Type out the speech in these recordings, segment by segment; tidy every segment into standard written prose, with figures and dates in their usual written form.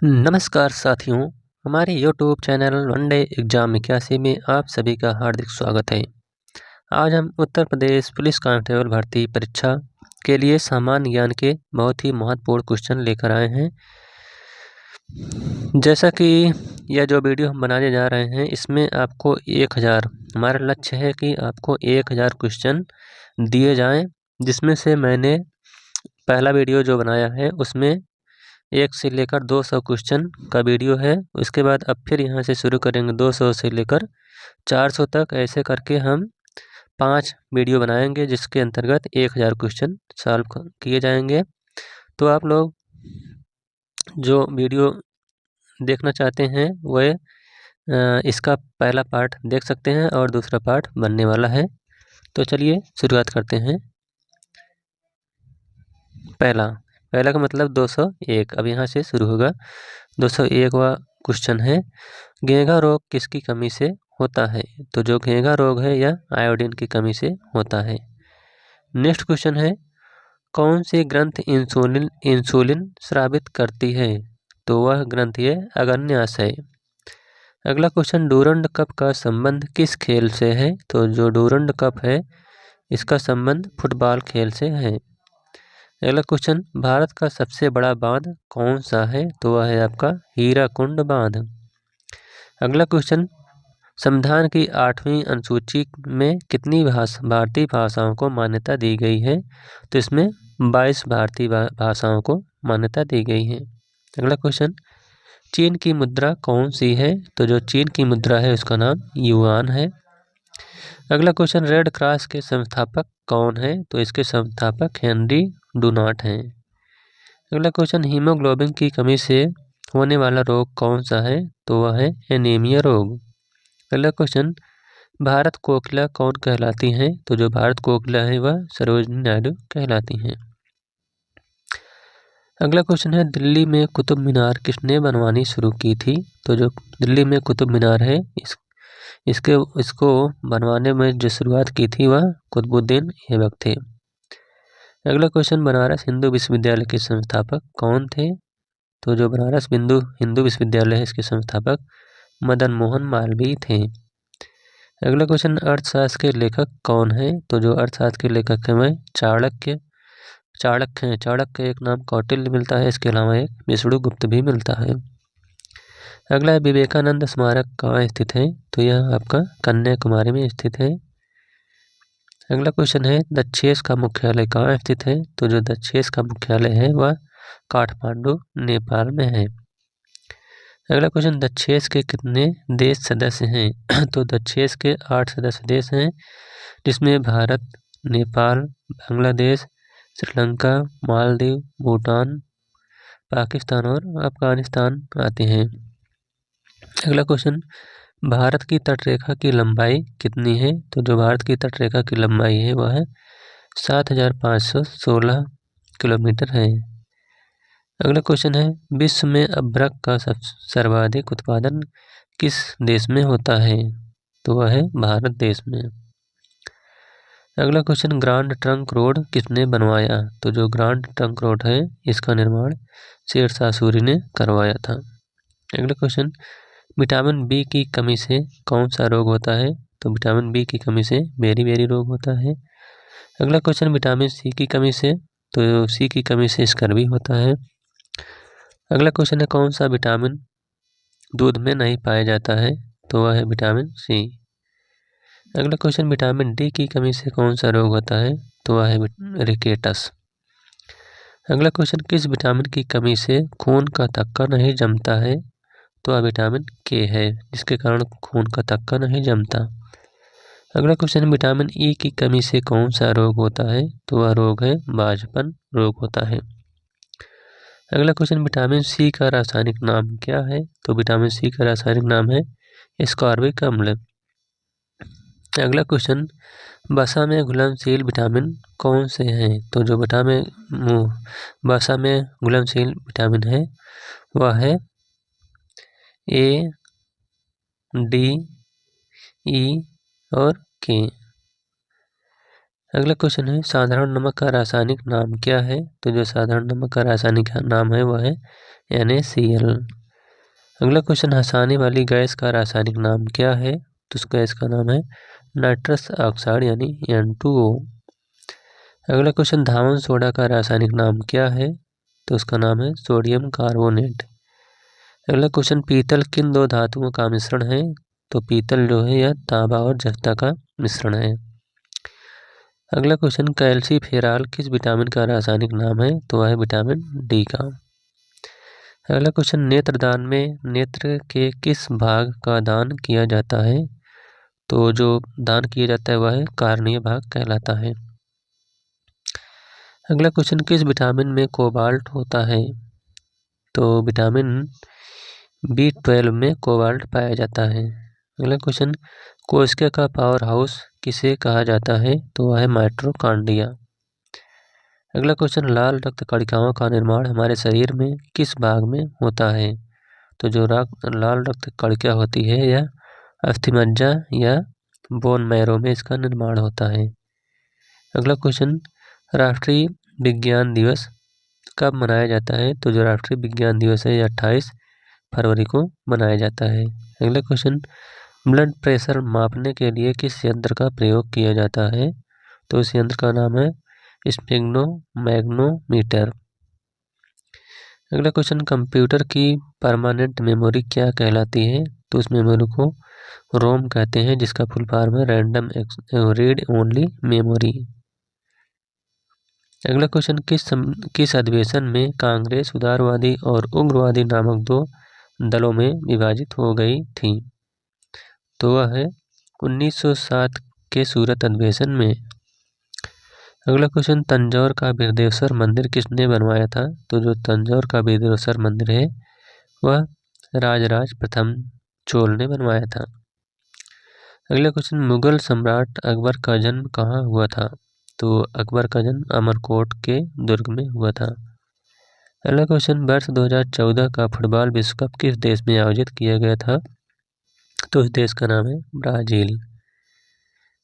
नमस्कार साथियों, हमारे YouTube चैनल वनडे एग्जाम 81 में आप सभी का हार्दिक स्वागत है। आज हम उत्तर प्रदेश पुलिस कांस्टेबल भर्ती परीक्षा के लिए सामान्य ज्ञान के बहुत ही महत्वपूर्ण क्वेश्चन लेकर आए हैं। जैसा कि यह जो वीडियो हम बनाने जा रहे हैं, इसमें आपको 1000 हमारा लक्ष्य है कि आपको 1000 क्वेश्चन दिए जाएं, जिसमें से मैंने पहला वीडियो जो बनाया है उसमें 1 से लेकर 200 क्वेश्चन का वीडियो है। उसके बाद अब फिर यहाँ से शुरू करेंगे 200 से लेकर 400 तक। ऐसे करके हम 5 वीडियो बनाएंगे, जिसके अंतर्गत 1000 क्वेश्चन सॉल्व किए जाएंगे। तो आप लोग जो वीडियो देखना चाहते हैं वह इसका पहला पार्ट देख सकते हैं और दूसरा पार्ट बनने वाला है। तो चलिए शुरुआत करते हैं। पहला का मतलब 201। अब यहाँ से शुरू होगा। 201वां क्वेश्चन है, घेंघा रोग किसकी कमी से होता है? तो जो घेंघा रोग है यह आयोडीन की कमी से होता है। नेक्स्ट क्वेश्चन है, कौन सी ग्रंथ इंसुलिन स्रावित करती है? तो वह ग्रंथ है अग्न्याशय। अगला क्वेश्चन, डूरंड कप का संबंध किस खेल से है? तो जो डूरंड कप है इसका संबंध फुटबॉल खेल से है। अगला क्वेश्चन, भारत का सबसे बड़ा बांध कौन सा है? तो वह है आपका हीराकुंड बांध। अगला क्वेश्चन, संविधान की 8वीं अनुसूची में कितनी भारतीय भाषाओं को मान्यता दी गई है? तो इसमें 22 भारतीय भाषाओं को मान्यता दी गई है। अगला क्वेश्चन, चीन की मुद्रा कौन सी है? तो जो चीन की मुद्रा है उसका नाम युआन है। अगला क्वेश्चन, रेड क्रॉस के संस्थापक कौन है? तो इसके संस्थापक हेनरी डुनान्ट हैं। अगला क्वेश्चन, हीमोग्लोबिन की कमी से होने वाला रोग कौन सा है? तो वह है एनीमिया रोग। अगला क्वेश्चन, भारत कोकिला कौन कहलाती हैं? तो जो भारत कोकिला है वह सरोजिनी नायडू कहलाती हैं। अगला क्वेश्चन है, दिल्ली में कुतुब मीनार किसने बनवानी शुरू की थी? तो जो दिल्ली में कुतुब मीनार है इसको बनवाने में जो शुरुआत की थी वह कुतुबुद्दीन ऐबक थे। अगला क्वेश्चन, बनारस हिंदू विश्वविद्यालय के संस्थापक कौन थे? तो जो बनारस हिंदू विश्वविद्यालय है इसके संस्थापक मदन मोहन मालवीय थे। अगला क्वेश्चन, अर्थशास्त्र के लेखक कौन है? तो जो अर्थशास्त्र के लेखक हैं वह चाणक्य हैं। चाणक्य का एक नाम कौटिल्य मिलता है, इसके अलावा एक विष्णुगुप्त भी मिलता है। अगला, विवेकानंद स्मारक कहाँ स्थित है? तो यह आपका कन्याकुमारी में स्थित है। अगला क्वेश्चन है, दक्षेस का मुख्यालय कहाँ स्थित है? तो जो दक्षेस का मुख्यालय है वह काठमांडू नेपाल में है। अगला क्वेश्चन, दक्षेस के कितने देश सदस्य हैं? तो दक्षेस के 8 सदस्य देश हैं, जिसमें भारत, नेपाल, बांग्लादेश, श्रीलंका, मालदीव, भूटान, पाकिस्तान और अफगानिस्तान आते हैं। अगला क्वेश्चन, भारत की तटरेखा की लंबाई कितनी है? तो जो भारत की तटरेखा की लंबाई है वह है 7516 किलोमीटर है। अगला क्वेश्चन है, विश्व में अभ्रक का सर्वाधिक उत्पादन किस देश में होता है? तो वह है भारत देश में। अगला क्वेश्चन, ग्रांड ट्रंक रोड किसने बनवाया? तो जो ग्रांड ट्रंक रोड है इसका निर्माण शेरशाह सूरी ने करवाया था। अगला क्वेश्चन, विटामिन बी की कमी से कौन सा रोग होता है? तो विटामिन बी की कमी से बेरी रोग होता है। अगला क्वेश्चन, विटामिन सी की कमी से, तो सी की कमी से स्कर्वी होता है। अगला क्वेश्चन है, कौन सा विटामिन दूध में नहीं पाया जाता है? तो वह है विटामिन सी। अगला क्वेश्चन, विटामिन डी की कमी से कौन सा रोग होता है? तो वह है रिकेटस। अगला क्वेश्चन, किस विटामिन की कमी से खून का थक्का नहीं जमता है? तो वह विटामिन के है, जिसके कारण खून का थक्का नहीं जमता। अगला क्वेश्चन, विटामिन ई की कमी से कौन सा रोग होता है? तो वह रोग है बांझपन रोग होता है। अगला क्वेश्चन, विटामिन सी का रासायनिक नाम क्या है? तो विटामिन सी का रासायनिक नाम है एस्कॉर्बिक अम्ल। अगला क्वेश्चन, वसा में घुलनशील विटामिन कौन से हैं? तो जो वसा में घुलनशील विटामिन है वह है ए, डी, ई और के। अगला क्वेश्चन है साधारण नमक का रासायनिक नाम क्या है? तो जो साधारण नमक का रासायनिक नाम है वह है NaCl। अगला क्वेश्चन हंसाने वाली गैस का रासायनिक नाम क्या है? तो उस गैस का नाम है नाइट्रस ऑक्साइड यानी N2O। अगला क्वेश्चन धावन सोडा का रासायनिक नाम क्या है? तो उसका नाम है सोडियम कार्बोनेट। अगला क्वेश्चन पीतल किन दो धातुओं का मिश्रण है? तो पीतल जो है यह तांबा और जस्ता का मिश्रण है। अगला क्वेश्चन कैल्सीफेरॉल किस विटामिन का रासायनिक नाम है? तो वह है विटामिन डी का। अगला क्वेश्चन नेत्रदान में नेत्र के किस भाग का दान किया जाता है? तो जो दान किया जाता है वह कार्नीय भाग कहलाता है। अगला क्वेश्चन किस विटामिन में कोबाल्ट होता है? तो विटामिन B12 में कोबाल्ट पाया जाता है। अगला क्वेश्चन कोशिका का पावर हाउस किसे कहा जाता है? तो वह है माइटोकॉन्ड्रिया। अगला क्वेश्चन लाल रक्त कणिकाओं का निर्माण हमारे शरीर में किस भाग में होता है? तो जो लाल रक्त कणिका होती है यह अस्थिमज्जा या बोन मैरो में इसका निर्माण होता है। अगला क्वेश्चन राष्ट्रीय विज्ञान दिवस कब मनाया जाता है? तो जो राष्ट्रीय विज्ञान दिवस है 28 फरवरी को मनाया जाता है। अगला क्वेश्चन ब्लड प्रेशर मापने के लिए किस यंत्र का प्रयोग किया जाता है? तो इस यंत्र का नाम है स्फिग्नोमैग्नेटोमीटर। अगला क्वेश्चन कंप्यूटर की परमानेंट मेमोरी क्या कहलाती है? तो उस मेमोरी को रोम कहते हैं जिसका फुल फॉर्म है रैंडम रीड ओनली मेमोरी। अगला क्वेश्चन किस अधिवेशन में कांग्रेस उदारवादी और उग्रवादी नामक दो दलों में विभाजित हो गई थी? तो वह है 1907 के सूरत अधिवेशन में। अगला क्वेश्चन तंजौर का बृहदेश्वर मंदिर किसने बनवाया था? तो जो तंजौर का बृहदेश्वर मंदिर है वह राजराज प्रथम चोल ने बनवाया था। अगला क्वेश्चन मुगल सम्राट अकबर का जन्म कहाँ हुआ था? तो अकबर का जन्म अमरकोट के दुर्ग में हुआ था। अगला क्वेश्चन वर्ष 2014 का फुटबॉल विश्व कप किस देश में आयोजित किया गया था? तो इस देश का नाम है ब्राजील।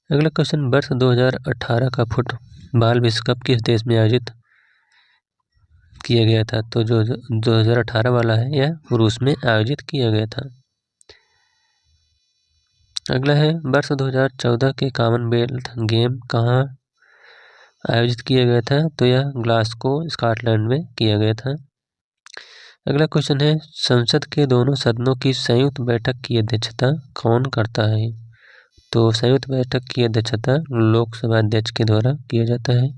अगला क्वेश्चन वर्ष 2018 का फुटबॉल विश्व कप किस देश में आयोजित किया गया था? तो जो 2018 वाला है यह रूस में आयोजित किया गया था। अगला है वर्ष 2014 के कॉमनवेल्थ गेम कहाँ आयोजित किया गया था? तो यह ग्लासगो स्कॉटलैंड में किया गया था। अगला क्वेश्चन है संसद के दोनों सदनों की संयुक्त बैठक की अध्यक्षता कौन करता है? तो संयुक्त बैठक की अध्यक्षता लोकसभा अध्यक्ष के द्वारा किया जाता है।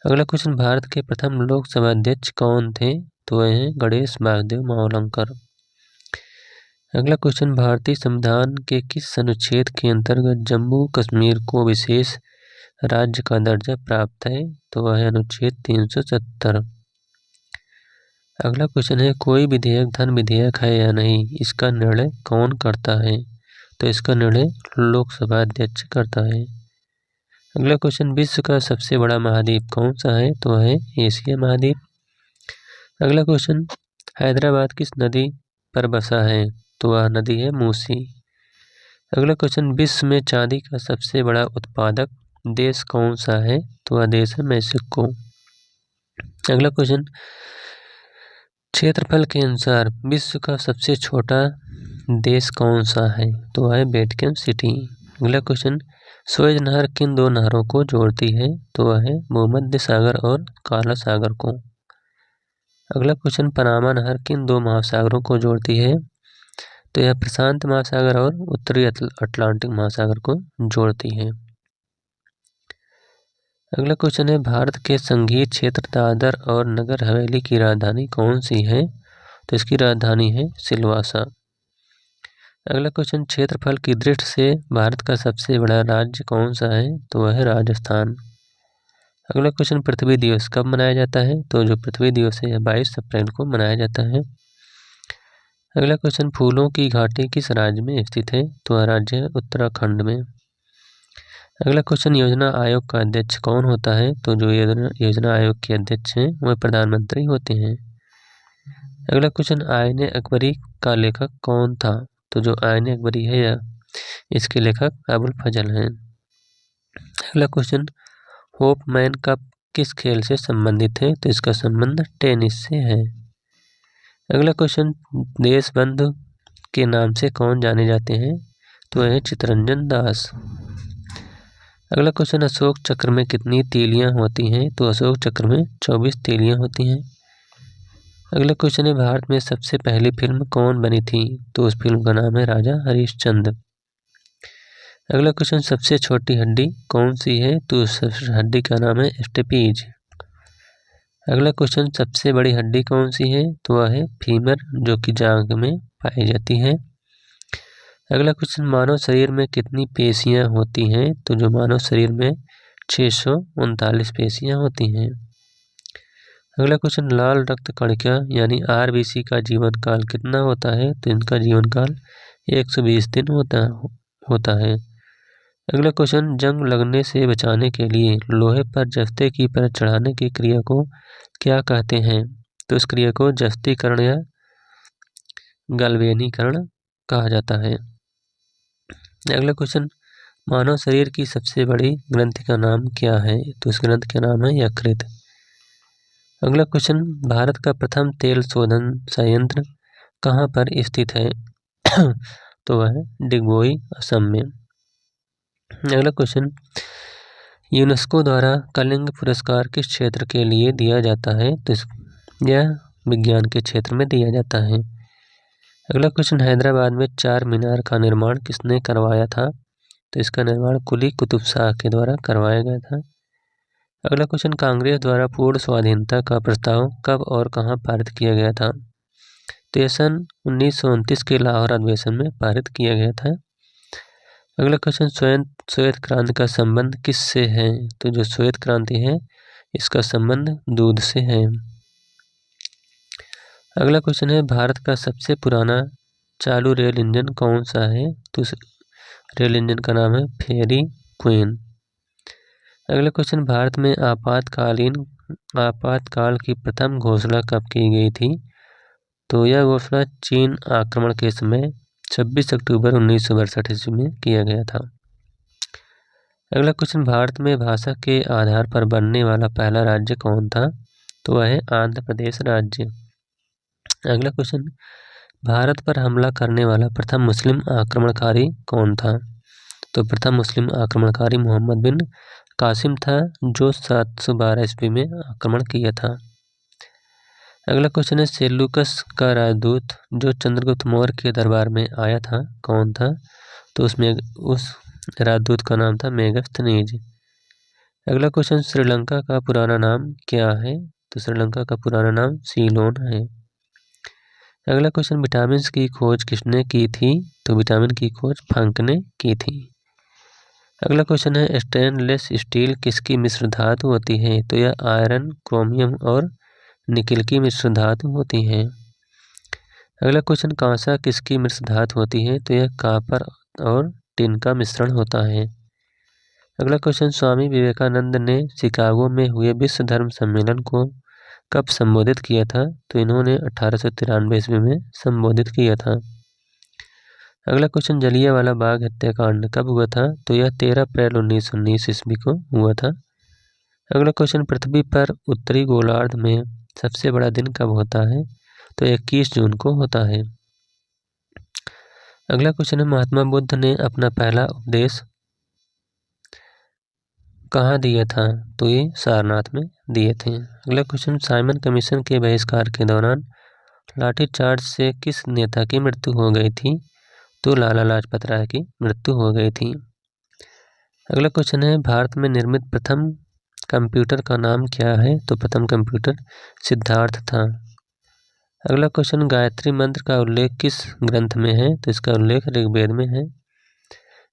अगला क्वेश्चन भारत के प्रथम लोकसभा अध्यक्ष कौन थे? तो वह हैं गणेश वासुदेव मावलंकर। अगला क्वेश्चन भारतीय संविधान के किस अनुच्छेद के अंतर्गत जम्मू कश्मीर को विशेष राज्य का दर्जा प्राप्त है? तो वह है अनुच्छेद 370। अगला क्वेश्चन है कोई विधेयक धन विधेयक है या नहीं, इसका निर्णय कौन करता है? तो इसका निर्णय लोकसभा अध्यक्ष करता है। अगला क्वेश्चन विश्व का सबसे बड़ा महाद्वीप कौन सा है? तो वह है एशिया महाद्वीप। अगला क्वेश्चन हैदराबाद किस नदी पर बसा है? तो वह नदी है मूसी। अगला क्वेश्चन विश्व में चांदी का सबसे बड़ा उत्पादक देश कौन सा है? तो वह देश है मैक्सिको। अगला क्वेश्चन क्षेत्रफल के अनुसार विश्व का सबसे छोटा देश कौन सा है? तो वह है वेटिकन सिटी। अगला क्वेश्चन सुएज नहर किन दो नहरों को जोड़ती है? तो वह है भूमध्य सागर और काला सागर को। अगला क्वेश्चन पनामा नहर किन दो महासागरों को जोड़ती है? तो यह प्रशांत महासागर और उत्तरी अटलांटिक महासागर को जोड़ती है। अगला क्वेश्चन है भारत के संघीय क्षेत्र दादर और नगर हवेली की राजधानी कौन सी है? तो इसकी राजधानी है सिलवासा। अगला क्वेश्चन क्षेत्रफल की दृष्टि से भारत का सबसे बड़ा राज्य कौन सा है? तो वह है राजस्थान। अगला क्वेश्चन पृथ्वी दिवस कब मनाया जाता है? तो जो पृथ्वी दिवस है यह 22 अप्रैल को मनाया जाता है। अगला क्वेश्चन फूलों की घाटी किस राज्य में स्थित है? तो वह राज्य है उत्तराखंड में। अगला क्वेश्चन योजना आयोग का अध्यक्ष कौन होता है? तो जो योजना आयोग के अध्यक्ष हैं वह प्रधानमंत्री होते हैं। अगला क्वेश्चन आईने अकबरी का लेखक कौन था? तो जो आईने अकबरी है या इसके लेखक अबुल फजल हैं। अगला क्वेश्चन होपमैन कप किस खेल से संबंधित है? तो इसका संबंध टेनिस से है। अगला क्वेश्चन, देशबंधु के नाम से कौन जाने जाते हैं? तो है चित्तरंजन दास। अगला क्वेश्चन, अशोक चक्र में कितनी तीलियां होती हैं? तो अशोक चक्र में 24 तीलियां होती हैं। अगला क्वेश्चन है, भारत में सबसे पहली फिल्म कौन बनी थी? तो उस फिल्म का नाम है राजा हरिश्चंद्र। अगला क्वेश्चन, सबसे छोटी हड्डी कौन सी है? तो उस हड्डी का नाम है स्टेपीज। अगला क्वेश्चन, सबसे बड़ी हड्डी कौन सी है? तो वह है फीमर, जो कि जांघ में पाई जाती है। अगला क्वेश्चन, मानव शरीर में कितनी पेशियां होती हैं? तो जो मानव शरीर में 639 पेशियां होती हैं। अगला क्वेश्चन, लाल रक्त कणिका यानी आरबीसी का जीवन काल कितना होता है? तो इनका जीवन काल 120 दिन होता है। अगला क्वेश्चन, जंग लगने से बचाने के लिए लोहे पर जस्ते की परत चढ़ाने की क्रिया को क्या कहते हैं? तो इस क्रिया को जस्तीकरण या गैल्वेनीकरण कहा जाता है। अगला क्वेश्चन, मानव शरीर की सबसे बड़ी ग्रंथि का नाम क्या है? तो इस ग्रंथ का नाम है यकृत। अगला क्वेश्चन, भारत का प्रथम तेल शोधन संयंत्र कहाँ पर स्थित है? तो वह है डिगबोई, असम में। अगला क्वेश्चन, यूनेस्को द्वारा कलिंग पुरस्कार किस क्षेत्र के लिए दिया जाता है? तो यह विज्ञान के क्षेत्र में दिया जाता है। अगला क्वेश्चन, हैदराबाद में चार मीनार का निर्माण किसने करवाया था? तो इसका निर्माण कुली कुतुब शाह के द्वारा करवाया गया था। अगला क्वेश्चन, कांग्रेस द्वारा पूर्ण स्वाधीनता का प्रस्ताव कब और कहां पारित किया गया था? तो यह सन 1929 के लाहौर अधिवेशन में पारित किया गया था। अगला क्वेश्चन, श्वेत क्रांति का संबंध किससे है? तो जो श्वेत क्रांति है इसका संबंध दूध से है। अगला क्वेश्चन है, भारत का सबसे पुराना चालू रेल इंजन कौन सा है? तो रेल इंजन का नाम है फेरी क्वीन। अगला क्वेश्चन, भारत में आपातकाल की प्रथम घोषणा कब की गई थी? तो यह घोषणा चीन आक्रमण के समय 26 अक्टूबर 1962 ईस्वी में किया गया था। अगला क्वेश्चन, भारत में भाषा के आधार पर बनने वाला पहला राज्य कौन था? तो वह है आंध्र प्रदेश राज्य। अगला क्वेश्चन, भारत पर हमला करने वाला प्रथम मुस्लिम आक्रमणकारी कौन था? तो प्रथम मुस्लिम आक्रमणकारी मोहम्मद बिन कासिम था, जो 712 ईस्वी में आक्रमण किया था। अगला क्वेश्चन है, सेल्यूकस का राजदूत जो चंद्रगुप्त मौर्य के दरबार में आया था कौन था? तो उस राजदूत का नाम था मेगास्थनीज। अगला क्वेश्चन, श्रीलंका का पुराना नाम क्या है? तो श्रीलंका का पुराना नाम सीलोन है। अगला क्वेश्चन, विटामिन की खोज किसने की थी? तो विटामिन की खोज फंक ने की थी। अगला क्वेश्चन है, स्टेनलेस स्टील किसकी मिश्र धातु होती है? तो यह आयरन, क्रोमियम और निकिल की मिश्र धातु होती है। अगला क्वेश्चन, कांसा किसकी मिश्र धातु होती है? तो यह कॉपर और टिन का मिश्रण होता है। अगला क्वेश्चन, स्वामी विवेकानंद ने शिकागो में हुए विश्व धर्म सम्मेलन को कब संबोधित किया था? तो इन्होंने 1893 ईस्वी में संबोधित किया था। अगला क्वेश्चन, जलियांवाला बाग हत्याकांड कब हुआ था? तो यह 13 अप्रैल 1919 ईस्वी को हुआ था। अगला क्वेश्चन, पृथ्वी पर उत्तरी गोलार्ध में सबसे बड़ा दिन कब होता है? तो 21 जून को होता है। अगला क्वेश्चन है, महात्मा बुद्ध ने अपना पहला उपदेश कहाँ दिया था? तो ये सारनाथ में दिए थे। अगला क्वेश्चन, साइमन कमीशन के बहिष्कार के दौरान लाठीचार्ज से किस नेता की मृत्यु हो गई थी? तो लाला लाजपत राय की मृत्यु हो गई थी। अगला क्वेश्चन है, भारत में निर्मित प्रथम कंप्यूटर का नाम क्या है? तो प्रथम कंप्यूटर सिद्धार्थ था। अगला क्वेश्चन, गायत्री मंत्र का उल्लेख किस ग्रंथ में है? तो इसका उल्लेख ऋग्वेद में है।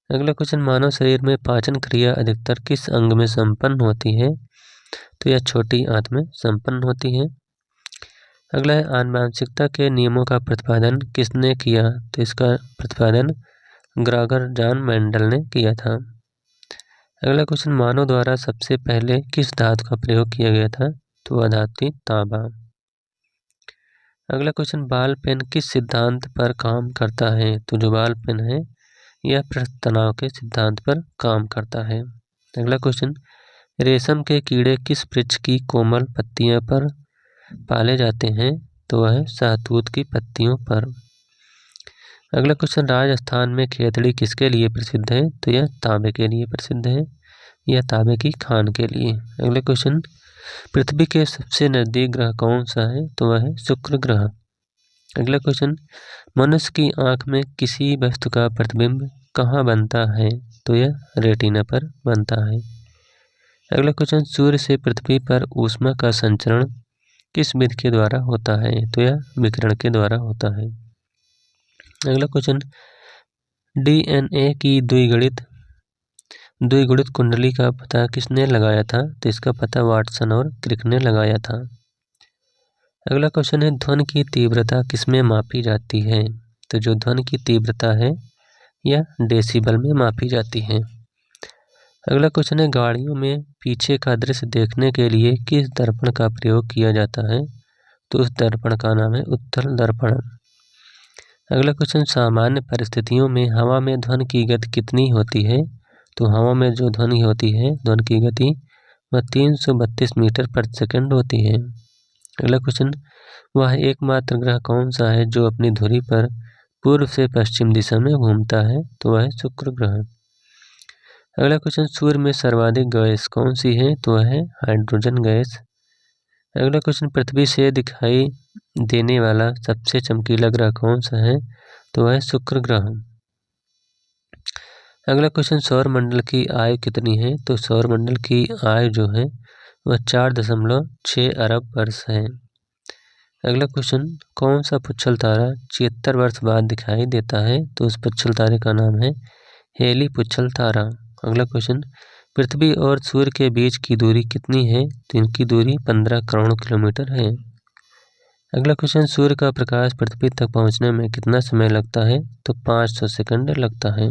अगला क्वेश्चन, मानव शरीर में पाचन क्रिया अधिकतर किस अंग में संपन्न होती है? तो यह छोटी आंत में संपन्न होती है। अगला है, आनुवंशिकता के नियमों का प्रतिपादन किसने किया? तो इसका प्रतिपादन ग्रेगर जॉन मेंडल ने किया था। अगला क्वेश्चन, मानव द्वारा सबसे पहले किस धातु का प्रयोग किया गया था? तो वह धातु थी तांबा। अगला क्वेश्चन, बाल पेन किस सिद्धांत पर काम करता है? तो जो बाल पेन है यह पृष्ठ तनाव के सिद्धांत पर काम करता है। अगला क्वेश्चन, रेशम के कीड़े किस वृक्ष की कोमल पत्तियों पर पाले जाते हैं? तो वह शहतूत की पत्तियों पर। अगला क्वेश्चन, राजस्थान में खेतड़ी किसके लिए प्रसिद्ध है? तो यह तांबे के लिए प्रसिद्ध है, यह तांबे की खान के लिए। अगला क्वेश्चन, पृथ्वी के सबसे नजदीक ग्रह कौन सा है? तो वह है शुक्र ग्रह। अगला क्वेश्चन, मनुष्य की आंख में किसी वस्तु का प्रतिबिंब कहाँ बनता है? तो यह रेटिना पर बनता है। अगला क्वेश्चन, सूर्य से पृथ्वी पर ऊष्मा का संचरण किस विधि के द्वारा होता है? तो यह विकिरण के द्वारा होता है। अगला क्वेश्चन, DNA की द्विगुणित कुंडली का पता किसने लगाया था? तो इसका पता वाटसन और क्रिक ने लगाया था। अगला क्वेश्चन है, ध्वनि की तीव्रता किसमें मापी जाती है? तो जो ध्वनि की तीव्रता है यह डेसिबल में मापी जाती है। अगला क्वेश्चन है, गाड़ियों में पीछे का दृश्य देखने के लिए किस दर्पण का प्रयोग किया जाता है? तो उस दर्पण का नाम है उत्तल दर्पण। अगला क्वेश्चन, सामान्य परिस्थितियों में हवा में ध्वनि की गति कितनी होती है? तो हवा में जो ध्वनि होती है, ध्वनि की गति वह 332 मीटर प्रति सेकंड होती है। अगला क्वेश्चन, वह एकमात्र ग्रह कौन सा है जो अपनी धुरी पर पूर्व से पश्चिम दिशा में घूमता है? तो वह है शुक्र ग्रह। अगला क्वेश्चन, सूर्य में सर्वाधिक गैस कौन सी है? तो वह है हाइड्रोजन गैस। अगला क्वेश्चन, पृथ्वी से दिखाई देने वाला सबसे चमकीला ग्रह कौन सा है? तो वह है शुक्र ग्रह। अगला क्वेश्चन, सौरमंडल की आयु कितनी है? तो सौरमंडल की आयु जो है वह 4.6 अरब वर्ष है। अगला क्वेश्चन, कौन सा पुच्छल तारा 76 वर्ष बाद दिखाई देता है? तो उस पुच्छल तारे का नाम है हेली पुच्छल तारा। अगला क्वेश्चन, पृथ्वी और सूर्य के बीच की दूरी कितनी है? तो इनकी दूरी 15 करोड़ किलोमीटर है। अगला क्वेश्चन, सूर्य का प्रकाश पृथ्वी तक पहुंचने में कितना समय लगता है? तो 500 सेकंड लगता है।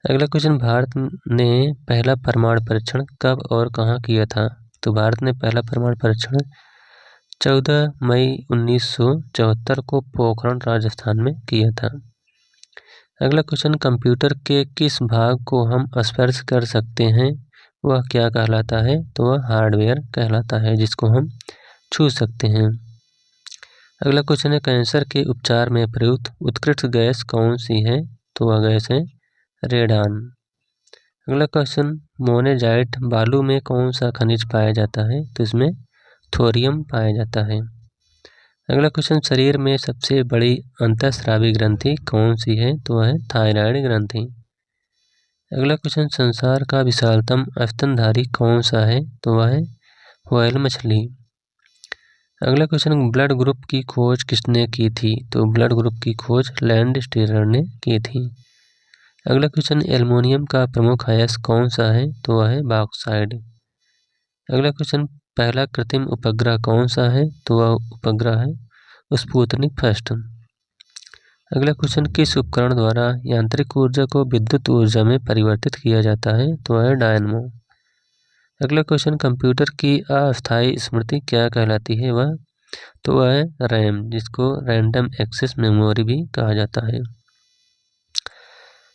अगला क्वेश्चन, भारत ने पहला परमाणु परीक्षण कब और कहाँ किया था? तो भारत ने पहला परमाणु परीक्षण 14 मई 1974 को पोखरण राजस्थान में किया था। अगला क्वेश्चन, कंप्यूटर के किस भाग को हम स्पर्श कर सकते हैं वह क्या कहलाता है? तो वह हार्डवेयर कहलाता है जिसको हम छू सकते हैं। अगला क्वेश्चन है, कैंसर के उपचार में प्रयुक्त उत्कृष्ट गैस कौन सी है? तो वह गैस है रेडान। अगला क्वेश्चन, मोनेजाइट बालू में कौन सा खनिज पाया जाता है? तो इसमें थोरियम पाया जाता है। अगला क्वेश्चन, शरीर में सबसे बड़ी अंतःस्रावी ग्रंथि कौन सी है? तो वह है थायराइड ग्रंथि। अगला क्वेश्चन, संसार का विशालतम स्तनधारी कौन सा है? तो वह है व्हेल मछली। अगला क्वेश्चन, ब्लड ग्रुप की खोज किसने की थी? तो ब्लड ग्रुप की खोज लैंडस्टीनर ने की थी। अगला क्वेश्चन, एल्युमिनियम का प्रमुख अयस्क कौन सा है? तो वह है बॉक्साइड। अगला क्वेश्चन, पहला कृत्रिम उपग्रह कौन सा है? तो वह उपग्रह है स्पुतनिक फर्स्ट। अगला क्वेश्चन, किस उपकरण द्वारा यांत्रिक ऊर्जा को विद्युत ऊर्जा में परिवर्तित किया जाता है? तो वह है डायनमो। अगला क्वेश्चन, कंप्यूटर की अस्थायी स्मृति क्या कहलाती है? वह तो वह है रैम, जिसको रैंडम एक्सेस मेमोरी भी कहा जाता है।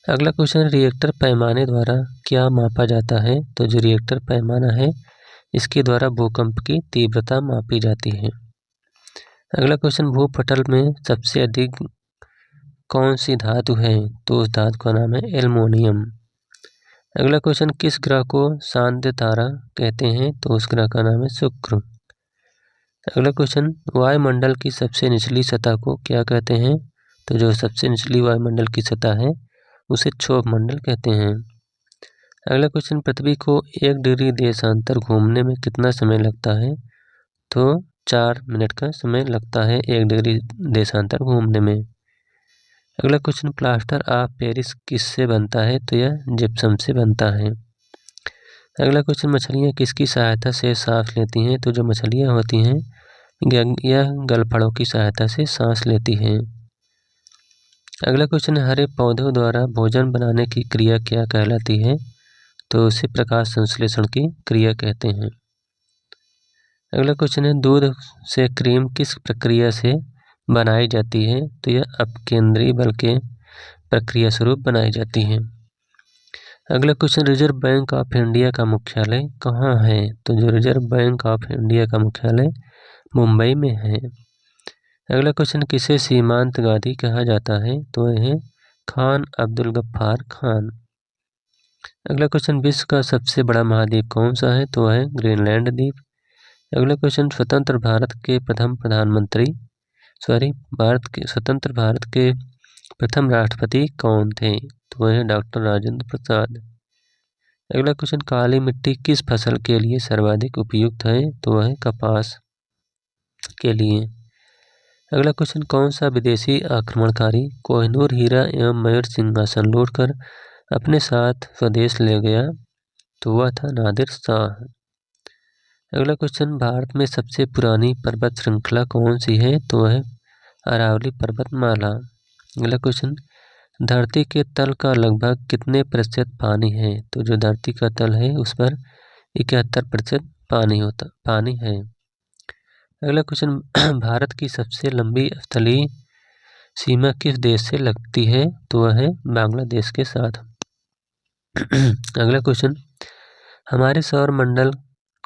अगला क्वेश्चन, रिएक्टर पैमाने द्वारा क्या मापा जाता है? तो जो रिएक्टर पैमाना है इसके द्वारा भूकंप की तीव्रता मापी जाती है। अगला क्वेश्चन, भूपटल में सबसे अधिक कौन सी धातु है? तो उस धातु का नाम है एल्युमिनियम। अगला क्वेश्चन, किस ग्रह को शांत तारा कहते हैं? तो उस ग्रह का नाम है शुक्र। अगला क्वेश्चन, वायुमंडल की सबसे निचली सतह को क्या कहते हैं? तो जो सबसे निचली वायुमंडल की सतह है उसे क्षोभ मंडल कहते हैं। अगला क्वेश्चन, पृथ्वी को 1 डिग्री देशांतर घूमने में कितना समय लगता है? तो 4 मिनट का समय लगता है 1 डिग्री देशांतर घूमने में। अगला क्वेश्चन, प्लास्टर ऑफ पेरिस किससे बनता है? तो यह जिप्सम से बनता है। अगला क्वेश्चन, मछलियाँ किसकी सहायता से सांस लेती हैं? तो जो मछलियाँ होती हैं यह गलफड़ों की सहायता से सांस लेती हैं। अगला क्वेश्चन, हरे पौधों द्वारा भोजन बनाने की क्रिया क्या कहलाती है? तो उसे प्रकाश संश्लेषण की क्रिया कहते हैं। अगला क्वेश्चन है, दूध से क्रीम किस प्रक्रिया से बनाई जाती है? तो यह अपकेंद्री बल के प्रक्रिया स्वरूप बनाई जाती है। अगला question, reserve bank of India का मुख्यालय कहाँ है? तो जो रिजर्व बैंक ऑफ इंडिया का मुख्यालय मुंबई में है। अगला क्वेश्चन, किसे सीमांतवादी कहा जाता है? तो यह है खान अब्दुल गफ्फार खान। अगला क्वेश्चन, विश्व का सबसे बड़ा महाद्वीप कौन सा है? तो है ग्रीनलैंड द्वीप। अगला क्वेश्चन, स्वतंत्र भारत के प्रथम राष्ट्रपति कौन थे? तो वह है डॉक्टर राजेंद्र प्रसाद। अगला क्वेश्चन, काली मिट्टी किस फसल के लिए सर्वाधिक उपयुक्त है? तो वह है कपास के लिए। अगला क्वेश्चन, कौन सा विदेशी आक्रमणकारी कोहिनूर हीरा एवं मयूर सिंहासन लूटकर अपने साथ स्वदेश ले गया? तो वह था नादिर शाह। अगला क्वेश्चन, भारत में सबसे पुरानी पर्वत श्रृंखला कौन सी है? तो वह अरावली पर्वतमाला। अगला क्वेश्चन, धरती के तल का लगभग कितने प्रतिशत पानी है? तो जो धरती का तल है उस पर 71% पानी है। अगला क्वेश्चन, भारत की सबसे लंबी स्थलीय सीमा किस देश से लगती है? तो वह है बांग्लादेश के साथ। अगला क्वेश्चन, हमारे सौर मंडल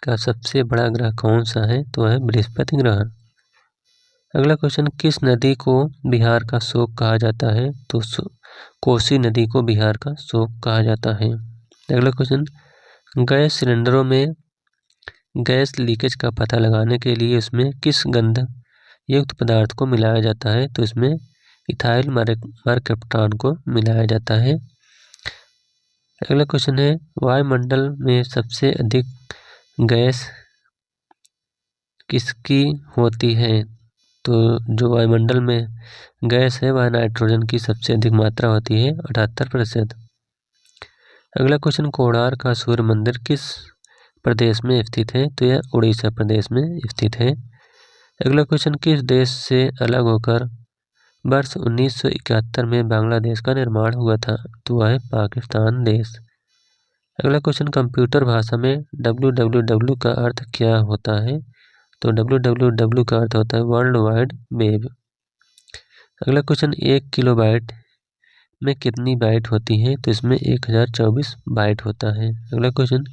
का सबसे बड़ा ग्रह कौन सा है? तो वह है बृहस्पति ग्रह। अगला क्वेश्चन, किस नदी को बिहार का शोक कहा जाता है? तो कोसी नदी को बिहार का शोक कहा जाता है। अगला क्वेश्चन, गैस सिलेंडरों में गैस लीकेज का पता लगाने के लिए इसमें किस गंधक युक्त पदार्थ को मिलाया जाता है? तो इसमें इथाइल मरकैप्टॉन को मिलाया जाता है। अगला क्वेश्चन है, वायुमंडल में सबसे अधिक गैस किसकी होती है? तो जो वायुमंडल में गैस है वह नाइट्रोजन की सबसे अधिक मात्रा होती है 78%। अगला क्वेश्चन, कोणार्क का सूर्य मंदिर किस प्रदेश में स्थित है? तो यह उड़ीसा प्रदेश में स्थित है। अगला क्वेश्चन, किस देश से अलग होकर वर्ष 1971 में बांग्लादेश का निर्माण हुआ था? तो वह है पाकिस्तान देश। अगला क्वेश्चन, कंप्यूटर भाषा में www का अर्थ क्या होता है? तो www का अर्थ होता है वर्ल्ड वाइड वेब। अगला क्वेश्चन, 1 किलोबाइट में कितनी बाइट होती है? तो इसमें 1024 बाइट होता है। अगला क्वेश्चन,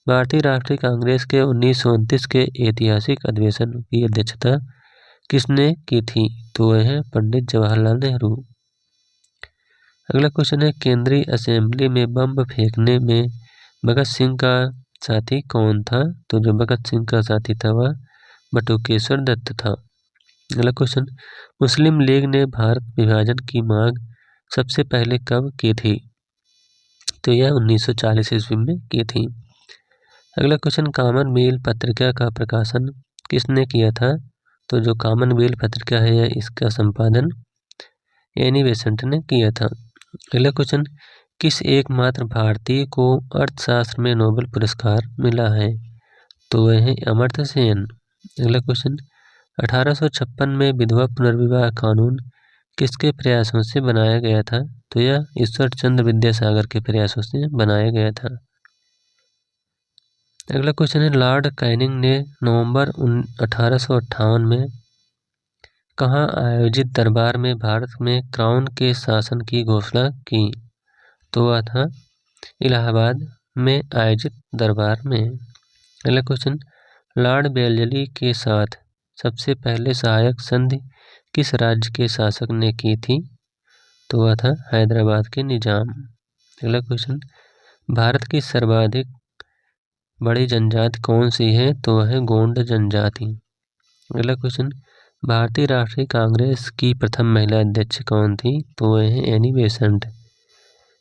भारतीय राष्ट्रीय कांग्रेस के 1929 के ऐतिहासिक अधिवेशन की अध्यक्षता किसने की थी? तो वह है पंडित जवाहरलाल नेहरू। अगला क्वेश्चन है, केंद्रीय असेंबली में बम फेंकने में भगत सिंह का साथी कौन था? तो जो भगत सिंह का साथी था वह बटुकेश्वर दत्त था। अगला क्वेश्चन, मुस्लिम लीग ने भारत विभाजन की मांग सबसे पहले कब की थी? तो यह 1940 ईस्वी में की थी। अगला क्वेश्चन, कॉमनवेल्थ पत्रिका का प्रकाशन किसने किया था? तो जो कॉमनवेल्थ पत्रिका है इसका संपादन एनी बेसेंट ने किया था। अगला क्वेश्चन, किस एकमात्र भारतीय को अर्थशास्त्र में नोबेल पुरस्कार मिला है? तो वह है अमर्त्य सेन। अगला क्वेश्चन, 1856 में विधवा पुनर्विवाह कानून किसके प्रयासों से बनाया गया था? तो यह ईश्वर चंद्र विद्यासागर के प्रयासों से बनाया गया था। अगला क्वेश्चन है, लॉर्ड कैनिंग ने नवंबर 1858 में कहाँ आयोजित दरबार में भारत में क्राउन के शासन की घोषणा की? तो वह था इलाहाबाद में आयोजित दरबार में। अगला क्वेश्चन, लॉर्ड वेल्लेस्ली के साथ सबसे पहले सहायक संधि किस राज्य के शासक ने की थी? तो वह था हैदराबाद के निजाम। अगला क्वेश्चन, भारत की सर्वाधिक बड़ी जनजाति कौन सी है? तो वह है गोंड जनजाति। अगला क्वेश्चन, भारतीय राष्ट्रीय कांग्रेस की प्रथम महिला अध्यक्ष कौन थी? तो वह है एनी बेसेंट।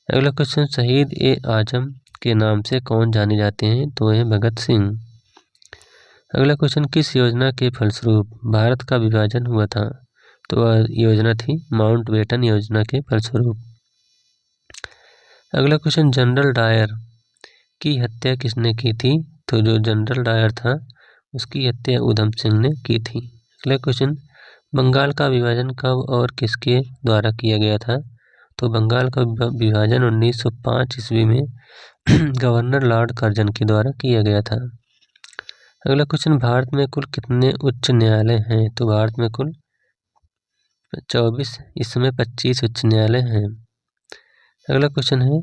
अगला क्वेश्चन, शहीद ए आजम के नाम से कौन जाने जाते हैं? तो वह है भगत सिंह। अगला क्वेश्चन, किस योजना के फलस्वरूप भारत का विभाजन हुआ था? तो वह योजना थी माउंटबेटन योजना के फलस्वरूप। अगला क्वेश्चन, जनरल डायर की हत्या किसने की थी? तो जो जनरल डायर था उसकी हत्या उधम सिंह ने की थी। अगला क्वेश्चन, बंगाल का विभाजन कब और किसके द्वारा किया गया था? तो बंगाल का विभाजन 1905 ईस्वी में गवर्नर लॉर्ड कर्जन के द्वारा किया गया था। अगला क्वेश्चन, भारत में कुल कितने उच्च न्यायालय हैं? तो भारत में कुल 24, इस समय 25 उच्च न्यायालय हैं। अगला क्वेश्चन है,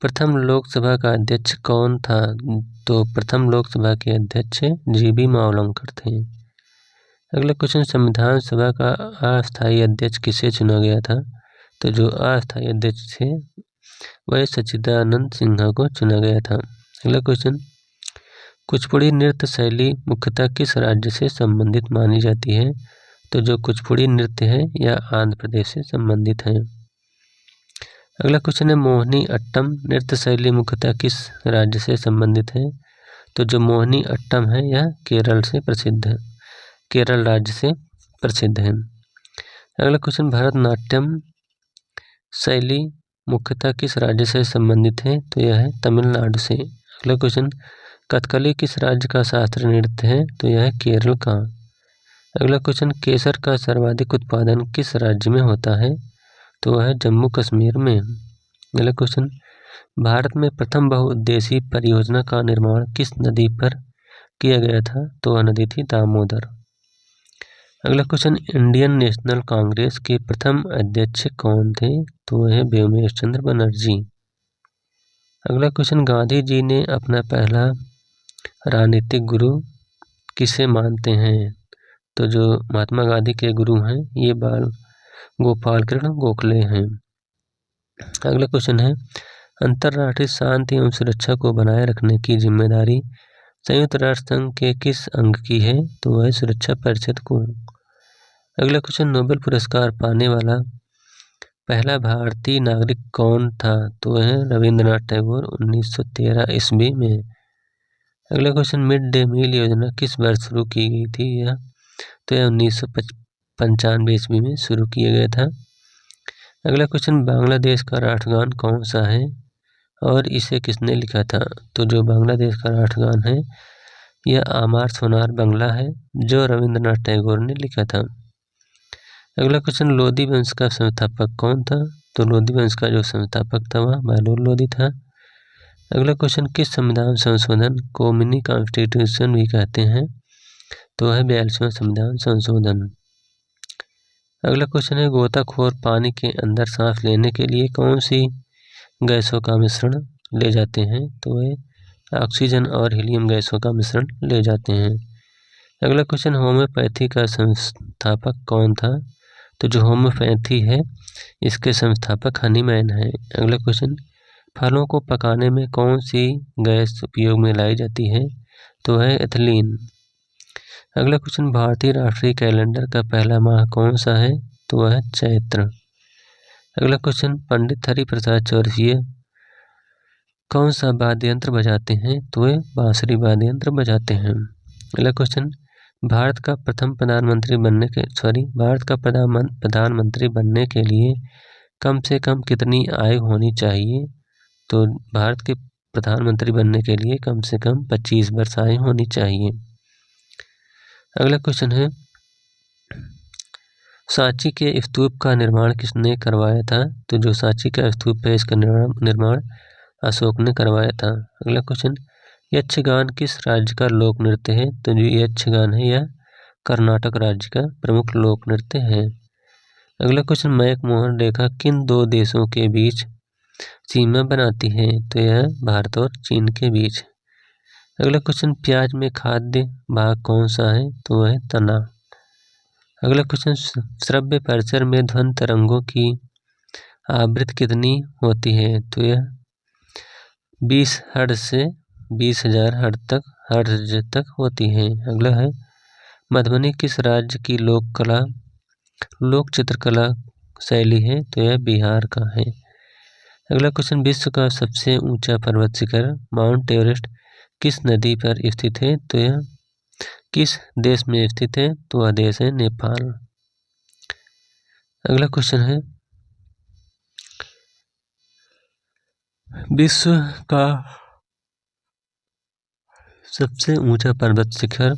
प्रथम लोकसभा का अध्यक्ष कौन था? तो प्रथम लोकसभा के अध्यक्ष जीबी मावलंकर थे। अगला क्वेश्चन, संविधान सभा का अस्थायी अध्यक्ष किसे चुना गया था? तो जो अस्थायी अध्यक्ष थे वह सच्चिदानंद सिन्हा को चुना गया था। अगला क्वेश्चन, कुचिपुड़ी नृत्य शैली मुख्यतः किस राज्य से संबंधित मानी जाती है? तो जो कुचिपुड़ी नृत्य है यह आंध्र प्रदेश से संबंधित है। अगला क्वेश्चन है, मोहिनी अट्टम नृत्य शैली मुख्यतः किस राज्य से संबंधित है? तो जो मोहिनी अट्टम है यह केरल से प्रसिद्ध है, केरल राज्य से प्रसिद्ध है। अगला क्वेश्चन, भरतनाट्यम शैली मुख्यतः किस राज्य से संबंधित है? तो यह है तमिलनाडु से। अगला क्वेश्चन, कथकली किस राज्य का शास्त्रीय नृत्य है? तो यह है केरल का। अगला क्वेश्चन, केसर का सर्वाधिक उत्पादन किस राज्य में होता है? तो वह है जम्मू कश्मीर में। अगला क्वेश्चन, भारत में प्रथम बहुउद्देशीय परियोजना का निर्माण किस नदी पर किया गया था? तो वह नदी थी दामोदर। अगला क्वेश्चन, इंडियन नेशनल कांग्रेस के प्रथम अध्यक्ष कौन थे? तो वह है व्योमेश चंद्र बनर्जी। अगला क्वेश्चन, गांधी जी ने अपना पहला राजनीतिक गुरु किसे मानते हैं? तो जो महात्मा गांधी के गुरु हैं ये बाल गोपाल कृष्ण गोखले हैं। अगला क्वेश्चन है, अंतर्राष्ट्रीय शांति एवं सुरक्षा को बनाए रखने की जिम्मेदारी संयुक्त राष्ट्र संघ के किस अंग की है? तो वह सुरक्षा परिषद को। अगला क्वेश्चन, नोबेल पुरस्कार पाने वाला पहला भारतीय नागरिक कौन था? तो वह रविंद्रनाथ टैगोर 1913 ईस्वी में। अगला क्वेश्चन, मिड डे मील योजना किस वर्ष शुरू की गई थी? यह तो यह 1995 ईस्वी में शुरू किया गया था। अगला क्वेश्चन, बांग्लादेश का राष्ट्रगान कौन सा है और इसे किसने लिखा था? तो जो बांग्लादेश का राष्ट्रगान है यह आमार सोनार बांग्ला है जो रविंद्रनाथ टैगोर ने लिखा था। अगला क्वेश्चन, लोदी वंश का संस्थापक कौन था? तो लोदी वंश का जो संस्थापक था वह बहलोल लोदी था। अगला क्वेश्चन, किस संविधान संशोधन को मिनी कॉन्स्टिट्यूशन भी कहते हैं? तो वह 42वां संविधान संशोधन। अगला क्वेश्चन है, गोताखोर पानी के अंदर सांस लेने के लिए कौन सी गैसों का मिश्रण ले जाते हैं? तो वह ऑक्सीजन और हीलियम गैसों का मिश्रण ले जाते हैं। अगला क्वेश्चन, होम्योपैथी का संस्थापक कौन था? तो जो होम्योपैथी है इसके संस्थापक हनीमैन है। अगला क्वेश्चन, फलों को पकाने में कौन सी गैस उपयोग में लाई जाती है? तो है एथिलीन। अगला क्वेश्चन, भारतीय राष्ट्रीय कैलेंडर का पहला माह कौन सा है? तो वह है चैत्र। अगला क्वेश्चन, पंडित हरिप्रसाद चौरसिया कौन सा वाद्य यंत्र बजाते हैं? तो वे बांसुरी वाद्य यंत्र बजाते हैं। अगला क्वेश्चन, भारत का प्रधानमंत्री बनने के लिए कम से कम कितनी आयु होनी चाहिए? तो भारत के प्रधानमंत्री बनने के लिए कम से कम 25 वर्ष आयु होनी चाहिए। अगला क्वेश्चन है, सांची के स्तूप का निर्माण किसने करवाया था? तो जो सांची का स्तूप है इसका निर्माण अशोक ने करवाया था। अगला क्वेश्चन, यक्षगान किस राज्य का लोक नृत्य है? तो जो यक्षगान है यह कर्नाटक राज्य का प्रमुख लोक नृत्य है। अगला क्वेश्चन, मैकमोहन रेखा किन दो देशों के बीच सीमा बनाती है? तो यह भारत और चीन के बीच। अगला क्वेश्चन, प्याज में खाद्य भाग कौन सा है? तो वह है तना। अगला क्वेश्चन, श्रव्य परिसर में ध्वनि तरंगों की आवृत्ति कितनी होती है? तो यह 20 हर्ट्ज से 20,000 हर्ट्ज तक होती है। अगला है, मधुबनी किस राज्य की लोक चित्रकला शैली है? तो यह बिहार का है। अगला क्वेश्चन, विश्व का सबसे ऊंचा पर्वत शिखर माउंट एवरेस्ट किस नदी पर स्थित है? तो यह किस देश में स्थित है? तो वह देश है नेपाल। अगला क्वेश्चन है, विश्व का सबसे ऊंचा पर्वत शिखर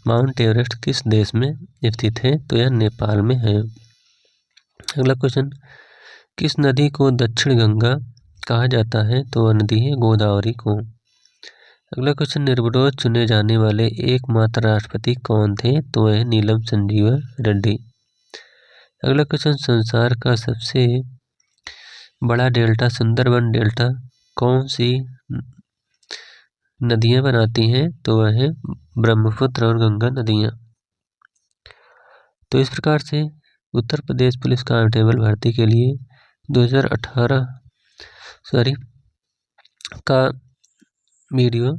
माउंट एवरेस्ट किस देश में स्थित है? तो यह नेपाल में है। अगला क्वेश्चन, किस नदी को दक्षिण गंगा कहा जाता है? तो वह नदी है गोदावरी को। अगला क्वेश्चन, निर्विरोध चुने जाने वाले एकमात्र राष्ट्रपति कौन थे? तो वह नीलम संजीवा रेड्डी। अगला क्वेश्चन, संसार का सबसे बड़ा डेल्टा सुंदरबन डेल्टा कौन सी नदियाँ बनाती हैं, तो वह है ब्रह्मपुत्र और गंगा नदियाँ। तो इस प्रकार से उत्तर प्रदेश पुलिस कांस्टेबल भर्ती के लिए 2018 का वीडियो,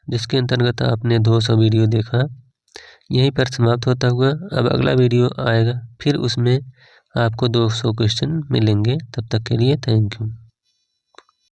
जिसके अंतर्गत आपने 200 वीडियो देखा, यहीं पर समाप्त होता हुआ। अब अगला वीडियो आएगा, फिर उसमें आपको 200 क्वेश्चन मिलेंगे। तब तक के लिए थैंक यू।